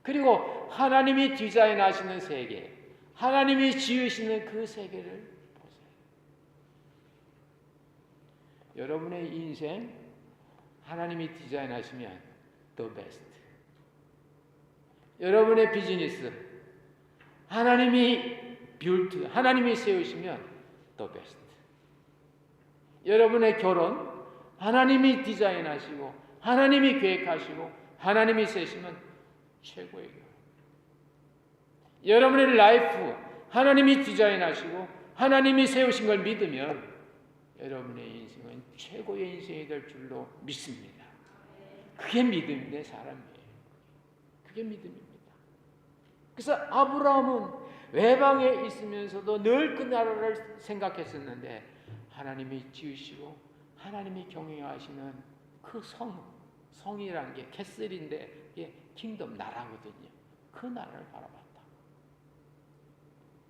그리고 하나님이 디자인하시는 세계, 하나님이 지으시는 그 세계를 보세요. 여러분의 인생 하나님이 디자인하시면 the best. 여러분의 비즈니스 하나님이 build, 하나님이 세우시면 the best. 여러분의 결혼 하나님이 디자인하시고 하나님이 계획하시고 하나님이 세우시면 최고의 결혼. 여러분의 라이프 하나님이 디자인하시고 하나님이 세우신 걸 믿으면 여러분의 인생은 최고의 인생이 될 줄로 믿습니다. 그게 믿음의 사람이에요. 그게 믿음입니다. 그래서 아브라함은 외방에 있으면서도 늘 그 나라를 생각했었는데 하나님이 지으시고 하나님이 경영하시는 그 성이라는 게 캐슬인데 이게 킹덤 나라거든요. 그 나라를 바라봤다.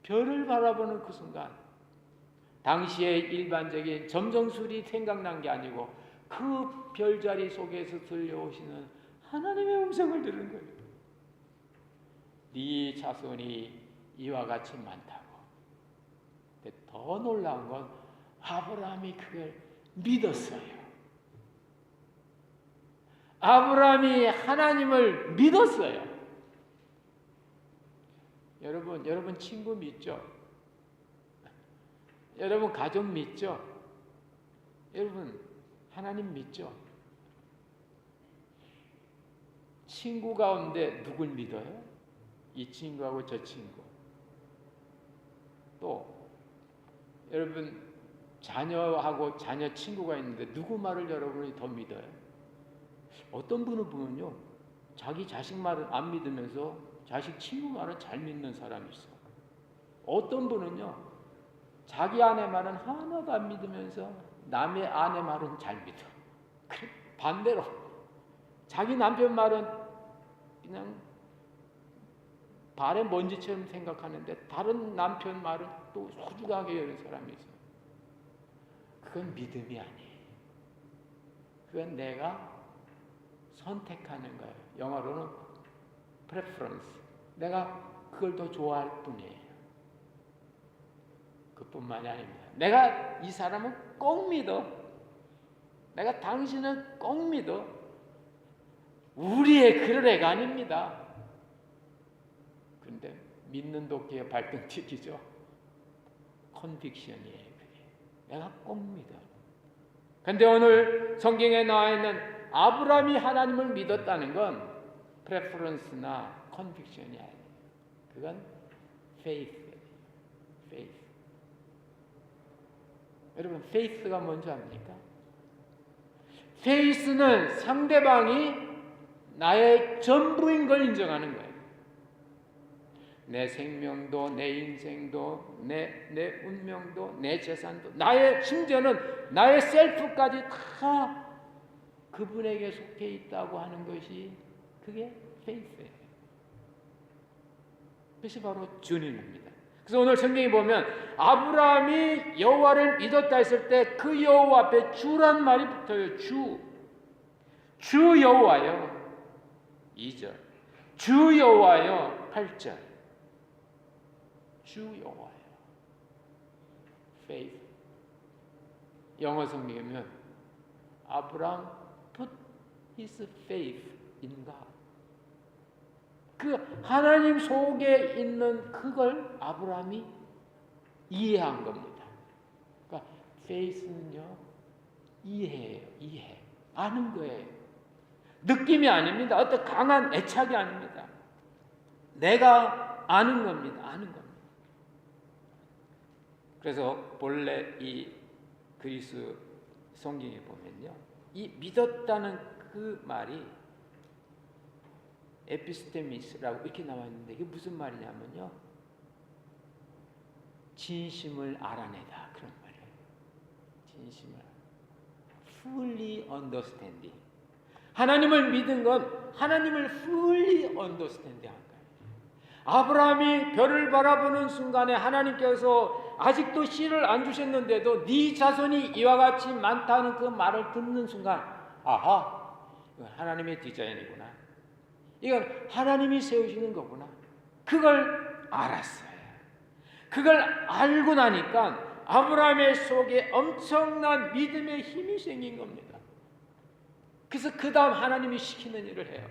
별을 바라보는 그 순간 당시의 일반적인 점정술이 생각난 게 아니고 그 별자리 속에서 들려오시는 하나님의 음성을 들은 거예요. 네 자손이 이와 같이 많다고. 근데 더 놀라운 건 아브라함이 그걸 믿었어요. 아브라함이 하나님을 믿었어요. 여러분 친구 믿죠? 여러분 가족 믿죠? 여러분 하나님 믿죠? 친구 가운데 누굴 믿어요? 이 친구하고 저 친구. 또 여러분 자녀하고 자녀 친구가 있는데 누구 말을 여러분이 더 믿어요? 어떤 분은 보면요 자기 자식 말을 안 믿으면서 자식 친구 말은 잘 믿는 사람이 있어. 어떤 분은요 자기 아내 말은 하나도 안 믿으면서 남의 아내 말은 잘 믿어. 반대로 자기 남편 말은 그냥 발에 먼지처럼 생각하는데 다른 남편 말은 또 소중하게 여는 사람이 있어. 그건 믿음이 아니에요. 그건 내가 선택하는 거예요. 영어로는 preference. 내가 그걸 더 좋아할 뿐이에요. 그뿐만이 아닙니다. 내가 이 사람은 꼭 믿어. 내가 당신은 꼭 믿어. 우리의 그럴 애가 아닙니다. 그런데 믿는 도끼에 발등 튀기죠. 컨빅션이에요. 그게. 내가 꼭 믿어. 그런데 오늘 성경에 나와 있는 아브라함이 하나님을 믿었다는 건 프레퍼런스나 컨빅션이 아니에요. 그건 faith예요. faith. 여러분 faith가 뭔지 압니까? faith는 상대방이 나의 전부인 걸 인정하는 거예요. 내 생명도 내 인생도 내 운명도 내 재산도 나의 심지어는 나의 셀프까지 다 그분에게 속해 있다고 하는 것이 그게 faith예요. 그것이 바로 주님입니다. 그래서 오늘 성경에 보면 아브라함이 여호와를 믿었다 했을 때 그 여호와 앞에 주란 말이 붙어요. 주 여호와요 2절, 주 여호와요 8절. 주 여호와요. faith. 영어 성경에 보면 아브라함 put his faith in God. 그 하나님 속에 있는 그걸 아브라함이 이해한 겁니다. 그러니까 faith는요 이해예요. 이해. 아는 거예요. 느낌이 아닙니다. 어떤 강한 애착이 아닙니다. 내가 아는 겁니다. 아는 겁니다. 그래서 본래 이 그리스 성경에 보면요, 이 믿었다는 그 말이 에피스테미스라고 이렇게 나와 있는데 이게 무슨 말이냐면요, 진심을 알아내다 그런 말이에요. 진심을 fully understanding. 하나님을 믿은 건 하나님을 fully understanding 한 거예요. 아브라함이 별을 바라보는 순간에 하나님께서 아직도 씨를 안 주셨는데도 네 자손이 이와 같이 많다는 그 말을 듣는 순간, 아하, 이건 하나님의 디자인이구나. 이건 하나님이 세우시는 거구나. 그걸 알았어요. 그걸 알고 나니까 아브라함의 속에 엄청난 믿음의 힘이 생긴 겁니다. 그래서 그 다음 하나님이 시키는 일을 해요.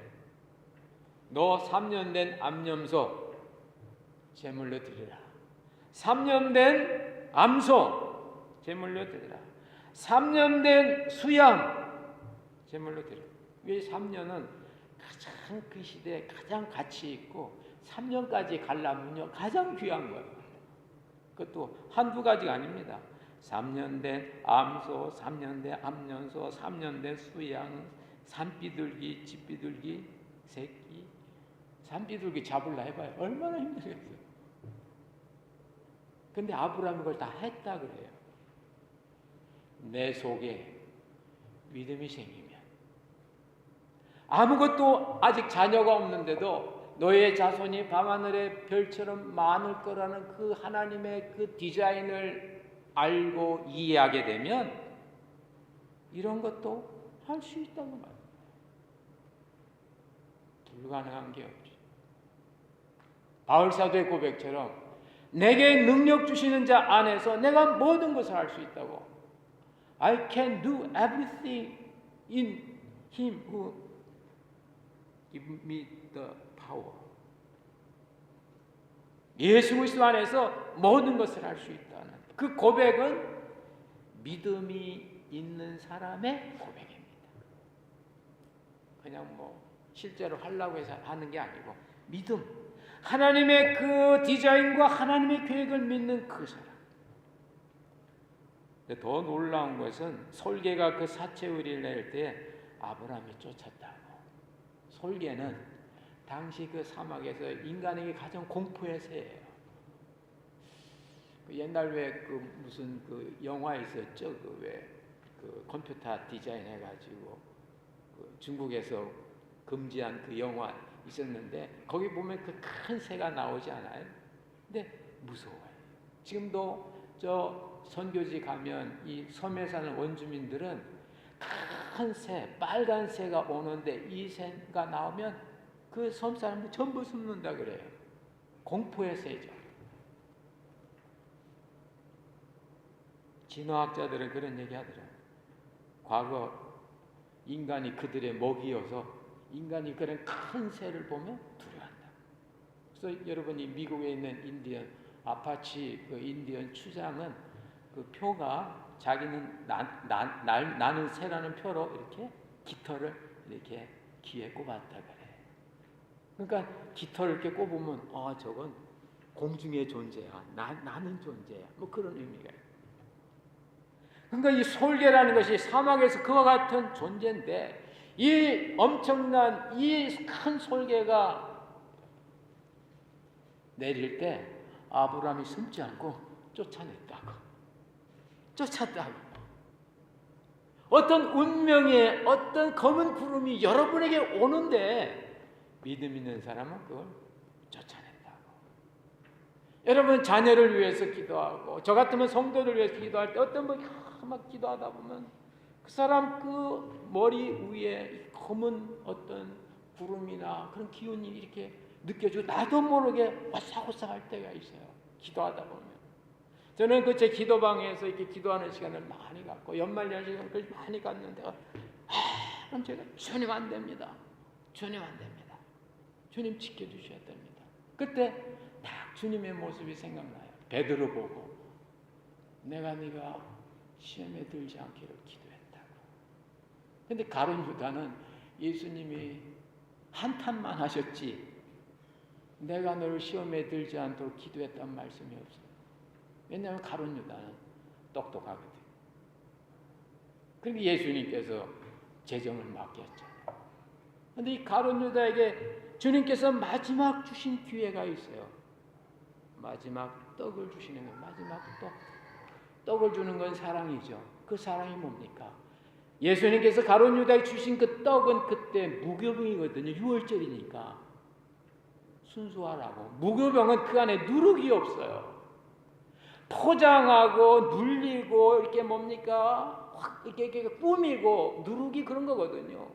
너 3년 된 암염소 제물로 드리라. 3년 된 암소 제물로 드리라. 3년 된 수양 제물로 드리라. 왜 3년은 가장 그 시대에 가장 가치 있고 3년까지 가려면요 가장 귀한 거예요. 그것도 한두 가지가 아닙니다. 3년 된 암소, 3년 된 암염소, 3년 된 수양, 산비둘기, 집비둘기, 새끼. 산비둘기 잡으려 해봐요. 얼마나 힘들겠어요. 근데 아브라함이 그걸 다 했다 그래요. 내 속에 믿음이 생기면 아무것도 아직 자녀가 없는데도 너의 자손이 밤하늘의 별처럼 많을 거라는 그 하나님의 그 디자인을 알고 이해하게 되면 이런 것도 할 수 있다고 말합니다. 불가능한 게 없죠. 바울사도의 고백처럼 내게 능력 주시는 자 안에서 내가 모든 것을 할 수 있다고. I can do everything in Him who gives me the power. 예수 그리스도 안에서 모든 것을 할 수 있다는 그 고백은 믿음이 있는 사람의 고백입니다. 그냥 뭐 실제로 하려고 해서 하는 게 아니고 믿음. 하나님의 그 디자인과 하나님의 계획을 믿는 그 사람. 더 놀라운 것은 솔개가 그 사체의리를 낼 때 아브라함이 쫓았다고. 솔개는 당시 그 사막에서 인간에게 가장 공포의 새예요. 그 옛날 왜 그 무슨 그 영화 있었죠? 그 왜 그 컴퓨터 디자인 해가지고 그 중국에서 금지한 그 영화 있었는데 거기 보면 그 큰 새가 나오지 않아요? 근데 무서워요. 지금도 저 선교지 가면 이 섬에 사는 원주민들은 큰 새, 빨간 새가 오는데 이 새가 나오면 그 섬 사람들 전부 숨는다 그래요. 공포의 새죠. 진화학자들은 그런 얘기 하더라고요. 과거 인간이 그들의 먹이여서 인간이 그런 큰 새를 보면 두려워한다. 그래서 여러분이 미국에 있는 인디언 아파치 그 인디언 추장은 그 표가 자기는 나는 새라는 표로 이렇게 깃털을 이렇게 귀에 꼽았다 그래. 그러니까 깃털을 이렇게 꼽으면 저건 공중의 존재야. 나는 존재야. 뭐 그런 의미가 있어요. 그러니까 이 솔개라는 것이 사막에서 그와 같은 존재인데 이 엄청난 이 큰 솔개가 내릴 때 아브라함이 숨지 않고 쫓아냈다고. 쫓았다고. 어떤 운명의 어떤 검은 구름이 여러분에게 오는데 믿음 있는 사람은 그걸 쫓아낸다고. 여러분 자녀를 위해서 기도하고 저 같으면 성도를 위해서 기도할 때 어떤 분 막 기도하다 보면 그 사람 그 머리 위에 검은 어떤 구름이나 그런 기운이 이렇게 느껴지고 나도 모르게 오싹오싹할 때가 있어요. 기도하다 보면. 저는 그 제 기도방에서 이렇게 기도하는 시간을 많이 갖고 연말연 시간을 많이 갖는데 그럼 제가 주님 안 됩니다. 주님 안 됩니다. 주님 지켜주셔야 됩니다. 그때 딱 주님의 모습이 생각나요. 베드로 보고 내가 네가 시험에 들지 않기를 기도했다고. 근데 가룟 유다는 예수님이 한탄만 하셨지 내가 너를 시험에 들지 않도록 기도했다는 말씀이 없어요. 왜냐하면 가룟 유다는 똑똑하거든. 그러니까 예수님께서 재정을 맡겼잖아요. 그런데 이 가룟 유다에게 주님께서 마지막 주신 기회가 있어요. 마지막 떡을 주시는 거예요. 마지막 떡을 주는 건 사랑이죠. 그 사랑이 뭡니까? 예수님께서 가룟 유다에 주신 그 떡은 그때 무교병이거든요. 6월절이니까 순수하라고. 무교병은 그 안에 누룩이 없어요. 포장하고 눌리고 이렇게 뭡니까? 확 이렇게 꾸미고 누룩이 그런 거거든요.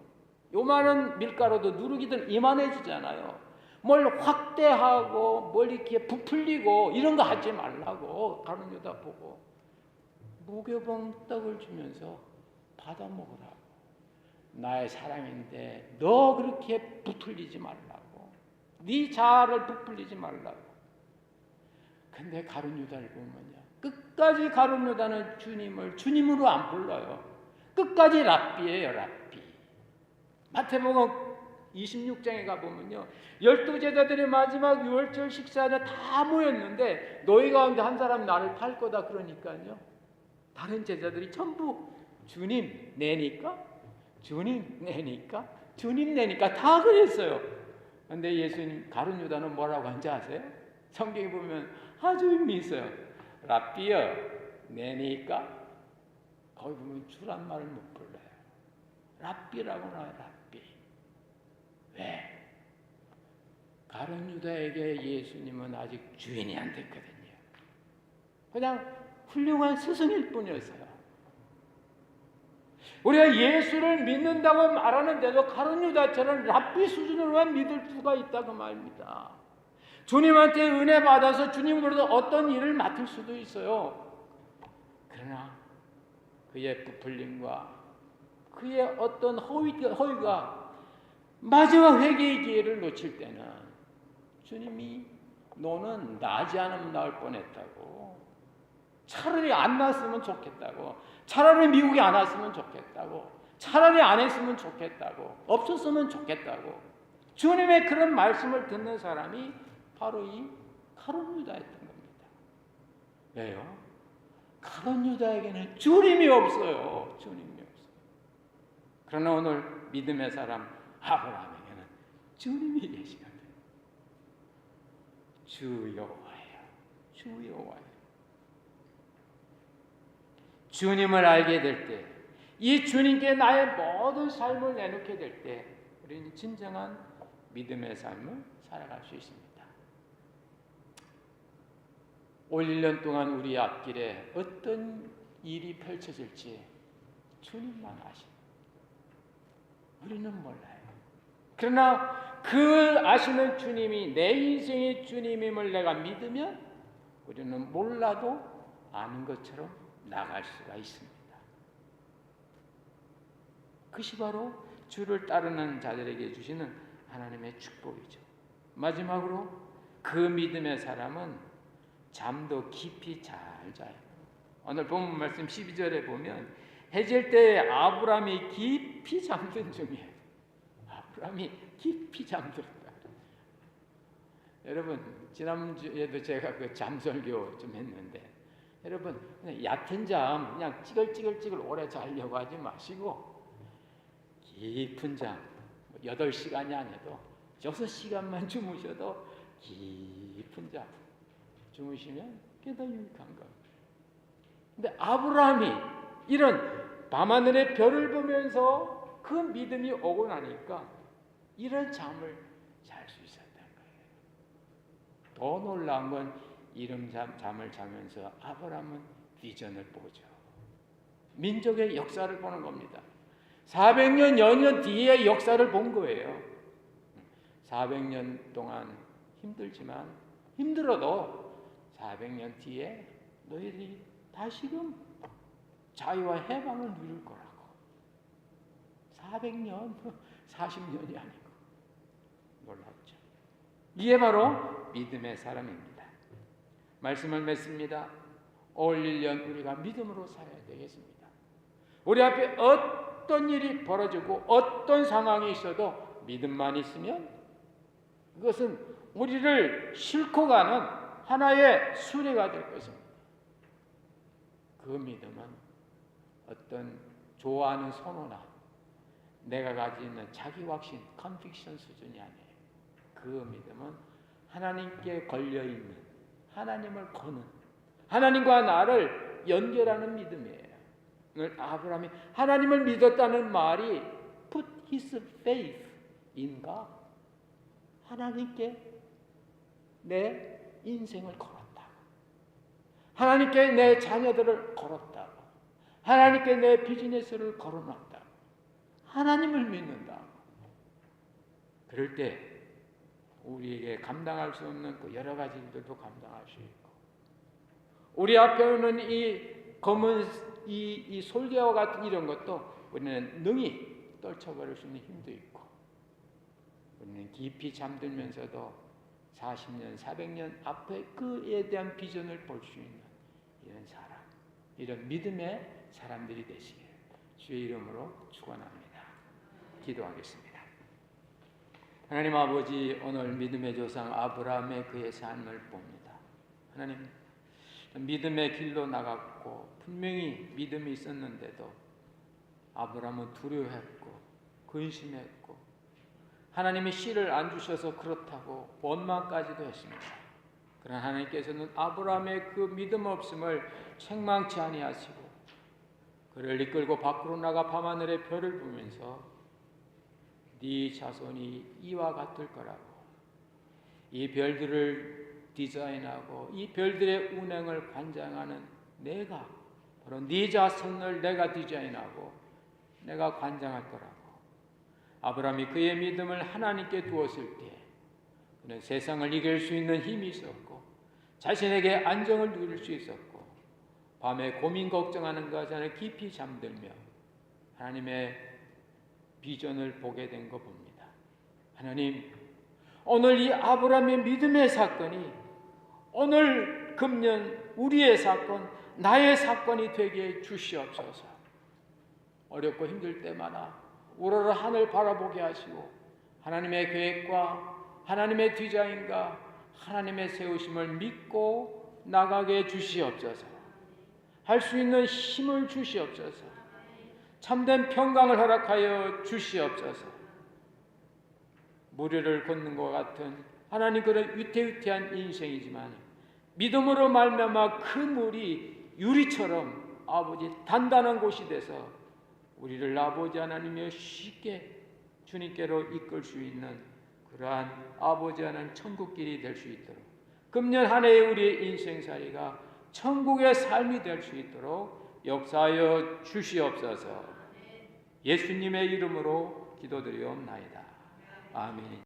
요만한 밀가루도 누르기든 이만해지잖아요. 뭘 확대하고 뭘 이렇게 부풀리고 이런 거 하지 말라고 가룟 유다 보고 무교봉 떡을 주면서 받아 먹으라고. 나의 사랑인데 너 그렇게 부풀리지 말라고. 네 자아를 부풀리지 말라고. 근데 가룟 유다를 보면요, 끝까지 가룟 유다는 주님을 주님으로 안 불러요. 끝까지 랍비예요, 랍비. 마태복음 26장에 가보면요, 12제자들이 마지막 유월절 식사에 다 모였는데 너희 가운데 한 사람 나를 팔 거다 그러니까요, 다른 제자들이 전부 주님 내니까, 주님 내니까, 주님 내니까 다 그랬어요. 근데 예수님 가룟 유다는 뭐라고 한지 아세요? 성경에 보면 아주 의미 있어요. 랍비여 내니까. 거기 보면 주란 말을 못 불러요. 랍비라고 나와요. 랍비. 왜? 가룟 유다에게 예수님은 아직 주인이 안 됐거든요. 그냥 훌륭한 스승일 뿐이었어요. 우리가 예수를 믿는다고 말하는데도 가룟 유다처럼 랍비 수준으로만 믿을 수가 있다고 말입니다. 주님한테 은혜 받아서 주님으로도 어떤 일을 맡을 수도 있어요. 그러나 그의 부풀림과 그의 어떤 허위가 마지막 회개의 기회를 놓칠 때는 주님이 너는 나지 않으면 나을 뻔했다고, 차라리 안 났으면 좋겠다고, 차라리 미국에 안 왔으면 좋겠다고, 차라리 안 했으면 좋겠다고, 없었으면 좋겠다고, 주님의 그런 말씀을 듣는 사람이 바로 이 가룟 유다였던 겁니다. 왜요? 가룟 유다에게는 주님이 없어요. 주님이 없어요. 그러나 오늘 믿음의 사람 아브라함에게는 주님이 계시거든요. 주 여호와예요. 주 여호와예요. 주님을 알게 될 때, 이 주님께 나의 모든 삶을 내놓게 될 때 우리는 진정한 믿음의 삶을 살아갈 수 있습니다. 올 1년 동안 우리 앞길에 어떤 일이 펼쳐질지 주님만 아십니다. 우리는 몰라요. 그러나 그 아시는 주님이 내 인생의 주님임을 내가 믿으면 우리는 몰라도 아는 것처럼 나갈 수가 있습니다. 그것이 바로 주를 따르는 자들에게 주시는 하나님의 축복이죠. 마지막으로 그 믿음의 사람은 잠도 깊이 잘 자요. 오늘 본문 말씀 12절에 보면 해질 때 아브라함이 깊이 잠든 중이에요. 아브라함이 깊이 잠들었다. 여러분, 지난주에도 제가 그 잠설교 좀 했는데, 여러분 그냥 얕은 잠 그냥 찌글찌글 오래 자려고 하지 마시고 깊은 잠, 8시간이 아니어도 6시간만 주무셔도 깊은 잠 주무시면 그게 더 유익한 겁니다. 근데 아브라함이 이런 밤하늘의 별을 보면서 그 믿음이 오고 나니까 이런 잠을 잘 수 있었다는 거예요. 더 놀라운 건 이런 잠을 자면서 아브라함은 비전을 보죠. 민족의 역사를 보는 겁니다. 400년 연년 뒤에 역사를 본 거예요. 400년 동안 힘들지만 힘들어도 400년 뒤에 너희들이 다시금 자유와 해방을 누릴 거라고. 400년, 40년이 아니고. 놀랍죠. 이게 바로 믿음의 사람입니다. 말씀을 맺습니다. 올 1년 우리가 믿음으로 살아야 되겠습니다. 우리 앞에 어떤 일이 벌어지고 어떤 상황이 있어도 믿음만 있으면 그것은 우리를 싣고 가는 하나의 수레가 될 것입니다. 그 믿음은 어떤 좋아하는 선호나 내가 가지고 있는 자기 확신, 컨빅션 수준이 아니에요. 그 믿음은 하나님께 걸려있는, 하나님을 거는, 하나님과 나를 연결하는 믿음이에요. 오늘 아브라함이 하나님을 믿었다는 말이 put his faith in God. 하나님께 내 인생을 걸었다고, 하나님께 내 자녀들을 걸었다고, 하나님께 내 비즈니스를 걸어놨다고, 하나님을 믿는다고. 그럴 때 우리에게 감당할 수 없는 그 여러 가지 일들도 감당할 수 있고, 우리 앞에 오는 이 검은 이 솔개와 같은 이런 것도 우리는 능히 떨쳐버릴 수 있는 힘도 있고, 우리는 깊이 잠들면서도 40년, 400년 앞에 그에 대한 비전을 볼 수 있는 이런 사람, 이런 믿음의 사람들이 되시길 주의 이름으로 축원합니다. 기도하겠습니다. 하나님 아버지, 오늘 믿음의 조상 아브라함의 그의 삶을 봅니다. 하나님, 믿음의 길로 나갔고 분명히 믿음이 있었는데도 아브라함은 두려워했고 근심했고 하나님이 씨를 안 주셔서 그렇다고 원망까지도 했습니다. 그러나 하나님께서는 아브라함의 그 믿음 없음을 책망치 아니하시고 그를 이끌고 밖으로 나가 밤하늘의 별을 보면서 네 자손이 이와 같을 거라고, 이 별들을 디자인하고 이 별들의 운행을 관장하는 내가, 바로 네 자손을 내가 디자인하고 내가 관장할 거라고. 아브라함이 그의 믿음을 하나님께 두었을 때 그는 세상을 이길 수 있는 힘이 있었고 자신에게 안정을 누릴 수 있었고 밤에 고민 걱정하는 것 전에 깊이 잠들며 하나님의 비전을 보게 된 거 봅니다. 하나님, 오늘 이 아브라함의 믿음의 사건이 오늘 금년 우리의 사건, 나의 사건이 되게 주시옵소서. 어렵고 힘들 때마다 우러러 하늘 바라보게 하시고 하나님의 계획과 하나님의 디자인과 하나님의 세우심을 믿고 나가게 주시옵소서. 할 수 있는 힘을 주시옵소서. 참된 평강을 허락하여 주시옵소서. 무리를 걷는 것 같은 하나님 그런 위태위태한 인생이지만 믿음으로 말미암아 그 물이 유리처럼 아버지 단단한 곳이 돼서 우리를 아버지 하나님이여 쉽게 주님께로 이끌 수 있는 그러한 아버지 하나님 천국길이 될 수 있도록 금년 한 해의 우리의 인생살이가 천국의 삶이 될 수 있도록 역사하여 주시옵소서. 예수님의 이름으로 기도드리옵나이다. 아멘.